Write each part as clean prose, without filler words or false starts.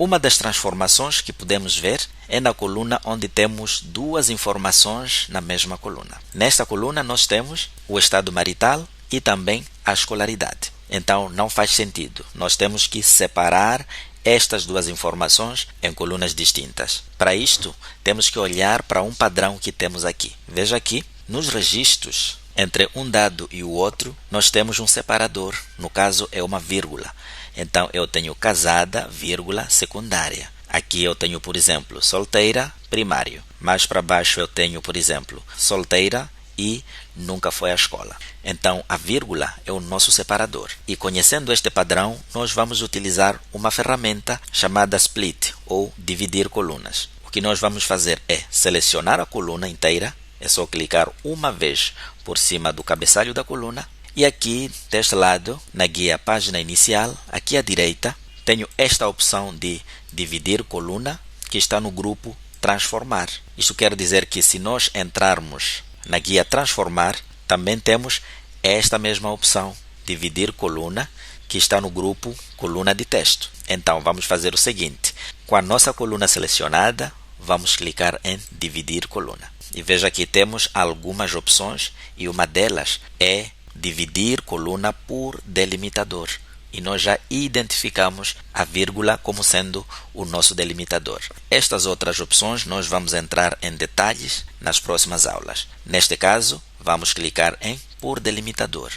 Uma das transformações que podemos ver é na coluna onde temos duas informações na mesma coluna. Nesta coluna nós temos o estado marital e também a escolaridade. Então não faz sentido. Nós temos que separar estas duas informações em colunas distintas. Para isto, temos que olhar para um padrão que temos aqui. Veja aqui, nos registros entre um dado e o outro, nós temos um separador. No caso, é uma vírgula. Então, eu tenho casada, vírgula, secundária. Aqui eu tenho, por exemplo, solteira, primário. Mais para baixo eu tenho, por exemplo, solteira e nunca foi à escola. Então, a vírgula é o nosso separador. E conhecendo este padrão, nós vamos utilizar uma ferramenta chamada split, ou dividir colunas. O que nós vamos fazer é selecionar a coluna inteira. É só clicar uma vez por cima do cabeçalho da coluna. E aqui, deste lado, na guia página inicial, aqui à direita, tenho esta opção de dividir coluna, que está no grupo transformar. Isto quer dizer que se nós entrarmos na guia transformar, também temos esta mesma opção, dividir coluna, que está no grupo coluna de texto. Então, vamos fazer o seguinte. Com a nossa coluna selecionada, vamos clicar em dividir coluna. E veja que temos algumas opções e uma delas é dividir coluna por delimitador. E nós já identificamos a vírgula como sendo o nosso delimitador. Estas outras opções nós vamos entrar em detalhes nas próximas aulas. Neste caso, vamos clicar em por delimitador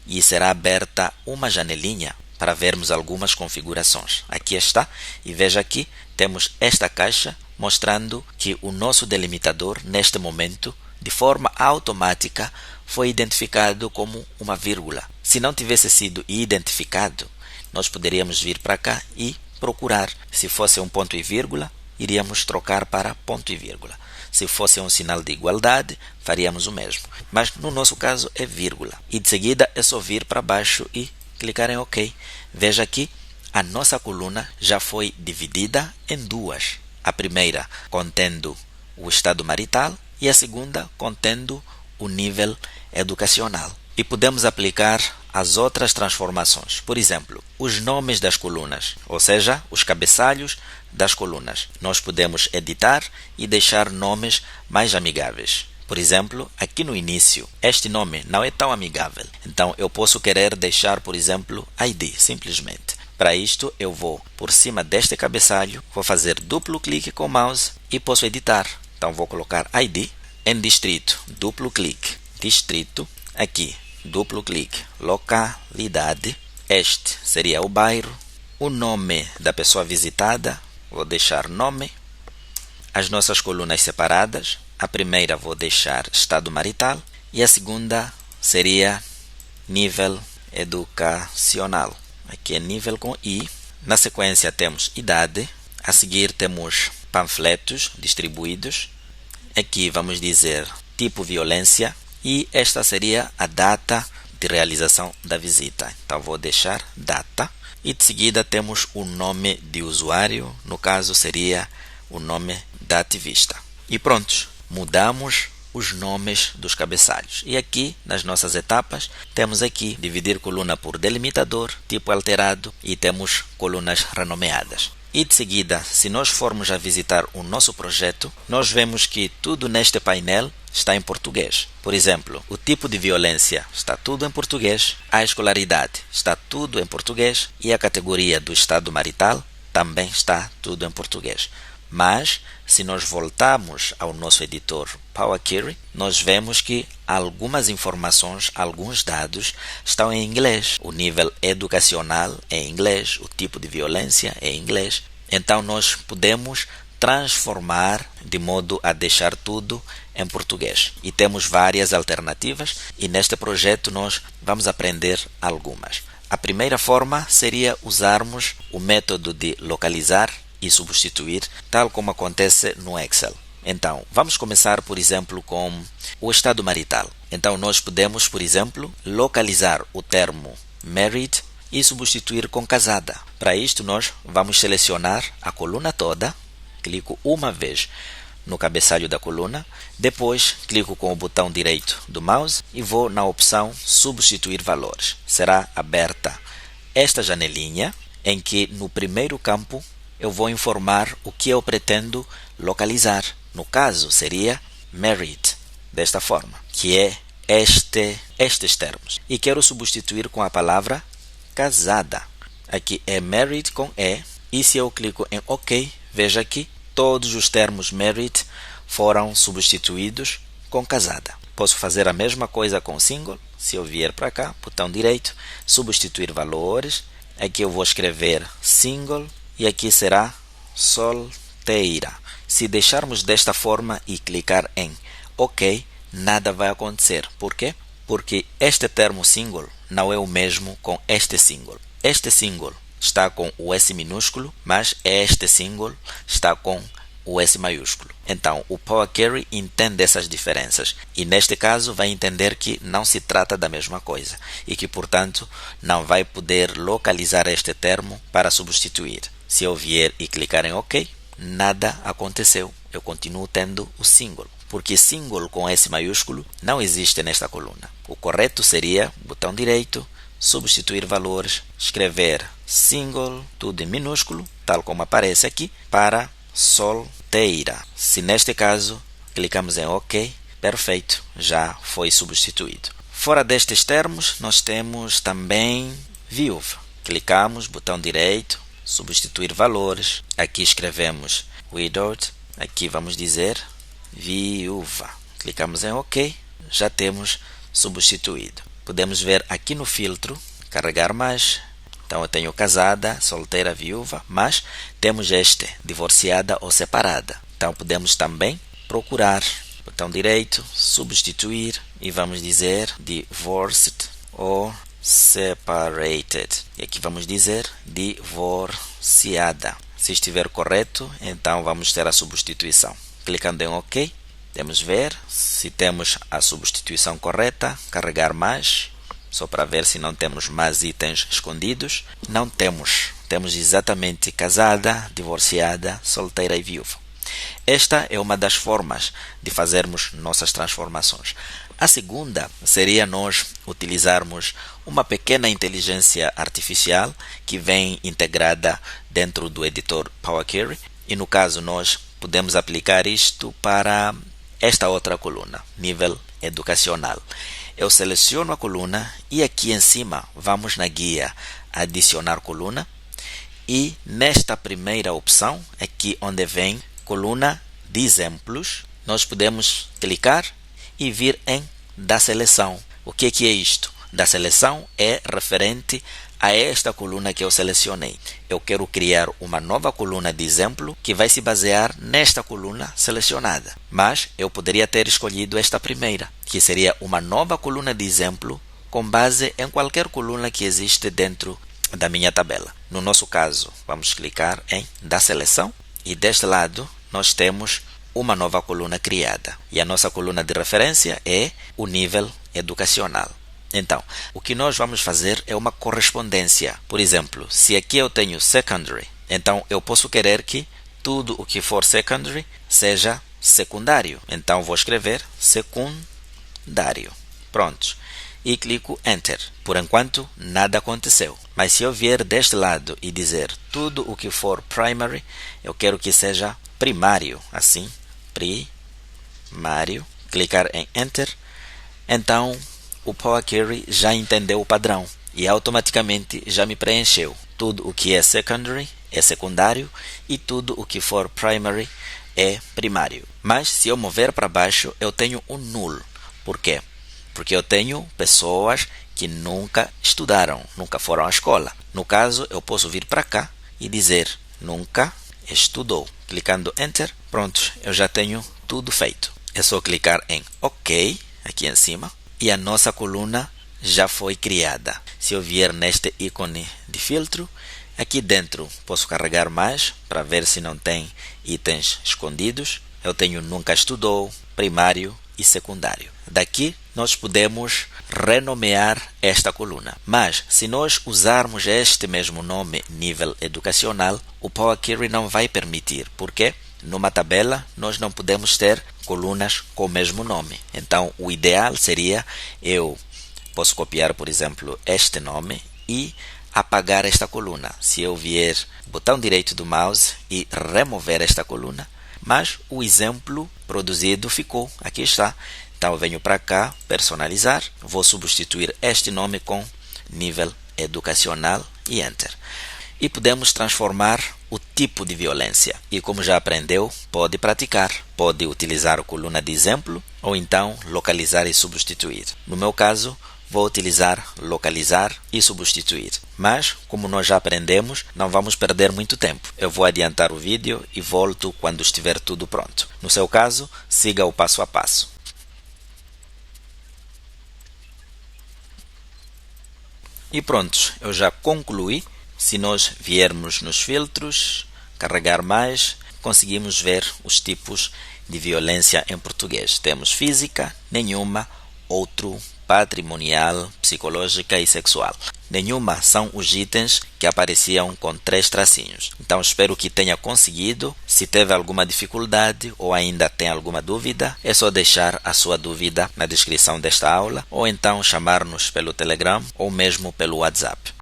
e será aberta uma janelinha para vermos algumas configurações. Aqui está, e veja aqui, temos esta caixa mostrando que o nosso delimitador, neste momento, de forma automática, foi identificado como uma vírgula. Se não tivesse sido identificado, nós poderíamos vir para cá e procurar. Se fosse um ponto e vírgula, iríamos trocar para ponto e vírgula. Se fosse um sinal de igualdade, faríamos o mesmo. Mas no nosso caso é vírgula. E de seguida é só vir para baixo e clicar em OK. Veja aqui, a nossa coluna já foi dividida em duas. A primeira contendo o estado marital e a segunda contendo o nível educacional. E podemos aplicar as outras transformações. Por exemplo, os nomes das colunas, ou seja, os cabeçalhos das colunas. Nós podemos editar e deixar nomes mais amigáveis. Por exemplo, aqui no início, este nome não é tão amigável. Então, eu posso querer deixar, por exemplo, ID, simplesmente. Para isto, eu vou por cima deste cabeçalho, vou fazer duplo clique com o mouse e posso editar. Então, vou colocar ID em distrito, duplo clique, distrito, aqui, duplo clique, localidade. Este seria o bairro, o nome da pessoa visitada, vou deixar nome, as nossas colunas separadas. A primeira vou deixar estado marital e a segunda seria nível educacional. Aqui é nível com I. Na sequência temos idade. A seguir temos panfletos distribuídos. Aqui vamos dizer tipo violência. E esta seria a data de realização da visita. Então vou deixar data. E de seguida temos o nome de usuário. No caso seria o nome da ativista. E prontos. Mudamos os nomes dos cabeçalhos. E aqui, nas nossas etapas, temos aqui dividir coluna por delimitador, tipo alterado, e temos colunas renomeadas. E de seguida, se nós formos a visitar o nosso projeto, nós vemos que tudo neste painel está em português. Por exemplo, o tipo de violência está tudo em português, a escolaridade está tudo em português e a categoria do estado marital também está tudo em português. Mas, se nós voltarmos ao nosso editor Power Query, nós vemos que algumas informações, alguns dados estão em inglês. O nível educacional é em inglês, o tipo de violência é em inglês. Então, nós podemos transformar de modo a deixar tudo em português. E temos várias alternativas e neste projeto nós vamos aprender algumas. A primeira forma seria usarmos o método de localizar e substituir, tal como acontece no Excel. Então, vamos começar, por exemplo, com o estado marital. Então, nós podemos, por exemplo, localizar o termo married e substituir com casada. Para isto, nós vamos selecionar a coluna toda, clico uma vez no cabeçalho da coluna, depois clico com o botão direito do mouse e vou na opção substituir valores. Será aberta esta janelinha em que no primeiro campo eu vou informar o que eu pretendo localizar. No caso, seria married, desta forma, que é estes termos. E quero substituir com a palavra casada. Aqui é married com E. E se eu clico em OK, veja que todos os termos married foram substituídos com casada. Posso fazer a mesma coisa com single. Se eu vier para cá, botão direito, substituir valores. Aqui eu vou escrever single e aqui será solteira. Se deixarmos desta forma e clicar em OK, nada vai acontecer. Por quê? Porque este termo single não é o mesmo com este single. Este single está com o S minúsculo, mas este single está com o S maiúsculo. Então, o Power Query entende essas diferenças e, neste caso, vai entender que não se trata da mesma coisa e que, portanto, não vai poder localizar este termo para substituir. Se eu vier e clicar em OK, nada aconteceu. Eu continuo tendo o single, porque single com S maiúsculo não existe nesta coluna. O correto seria, botão direito, substituir valores, escrever single, tudo em minúsculo, tal como aparece aqui, para solteira. Se neste caso clicamos em OK, perfeito, já foi substituído. Fora destes termos, nós temos também viúva. Clicamos, botão direito, substituir valores. Aqui escrevemos widowed, aqui vamos dizer viúva. Clicamos em OK, já temos substituído. Podemos ver aqui no filtro, carregar mais. Então eu tenho casada, solteira, viúva, mas temos este, divorciada ou separada. Então podemos também procurar, botão direito, substituir e vamos dizer divorced ou separated. E aqui vamos dizer divorciada. Se estiver correto, então vamos ter a substituição. Clicando em OK, temos ver se temos a substituição correta, carregar mais. Só para ver se não temos mais itens escondidos. Não temos. Temos exatamente casada, divorciada, solteira e viúva. Esta é uma das formas de fazermos nossas transformações. A segunda seria nós utilizarmos uma pequena inteligência artificial que vem integrada dentro do editor Power Query. E no caso nós podemos aplicar isto para esta outra coluna, nível educacional. Eu seleciono a coluna e aqui em cima vamos na guia adicionar coluna e nesta primeira opção, aqui onde vem coluna de exemplos, nós podemos clicar e vir em da seleção. O que é isto? Da seleção é referente a esta coluna que eu selecionei. Eu quero criar uma nova coluna de exemplo que vai se basear nesta coluna selecionada. Mas eu poderia ter escolhido esta primeira, que seria uma nova coluna de exemplo com base em qualquer coluna que existe dentro da minha tabela. No nosso caso, vamos clicar em da seleção e deste lado nós temos uma nova coluna criada. E a nossa coluna de referência é o nível educacional. Então, o que nós vamos fazer é uma correspondência. Por exemplo, se aqui eu tenho secondary, então eu posso querer que tudo o que for secondary seja secundário. Então vou escrever secundário. Pronto. E clico Enter. Por enquanto, nada aconteceu. Mas se eu vier deste lado e dizer tudo o que for primary, eu quero que seja primário. Assim, primário. Clicar em Enter. Então, o Power Query já entendeu o padrão e automaticamente já me preencheu. Tudo o que é secondary é secundário e tudo o que for primary é primário. Mas se eu mover para baixo, eu tenho um null. Por quê? Porque eu tenho pessoas que nunca estudaram, nunca foram à escola. No caso, eu posso vir para cá e dizer nunca estudou. Clicando Enter, pronto, eu já tenho tudo feito. É só clicar em OK aqui em cima. E a nossa coluna já foi criada. Se eu vier neste ícone de filtro, aqui dentro posso carregar mais para ver se não tem itens escondidos. Eu tenho nunca estudou, primário e secundário. Daqui nós podemos renomear esta coluna. Mas se nós usarmos este mesmo nome nível educacional, o Power Query não vai permitir. Por quê? Numa tabela, nós não podemos ter colunas com o mesmo nome. Então, o ideal seria eu posso copiar, por exemplo, este nome e apagar esta coluna. Se eu vier botão direito do mouse e remover esta coluna, mas o exemplo produzido ficou, aqui está. Então eu venho para cá, personalizar, vou substituir este nome com nível educacional e Enter. E podemos transformar o tipo de violência. E como já aprendeu, pode praticar. Pode utilizar a coluna de exemplo ou então localizar e substituir. No meu caso, vou utilizar localizar e substituir. Mas, como nós já aprendemos, não vamos perder muito tempo. Eu vou adiantar o vídeo e volto quando estiver tudo pronto. No seu caso, siga o passo a passo. E pronto, eu já concluí. Se nós viermos nos filtros, carregar mais, conseguimos ver os tipos de violência em português. Temos física, nenhuma, outro, patrimonial, psicológica e sexual. Nenhuma são os itens que apareciam com 3 tracinhos. Então espero que tenha conseguido. Se teve alguma dificuldade ou ainda tem alguma dúvida, é só deixar a sua dúvida na descrição desta aula ou então chamar-nos pelo Telegram ou mesmo pelo WhatsApp.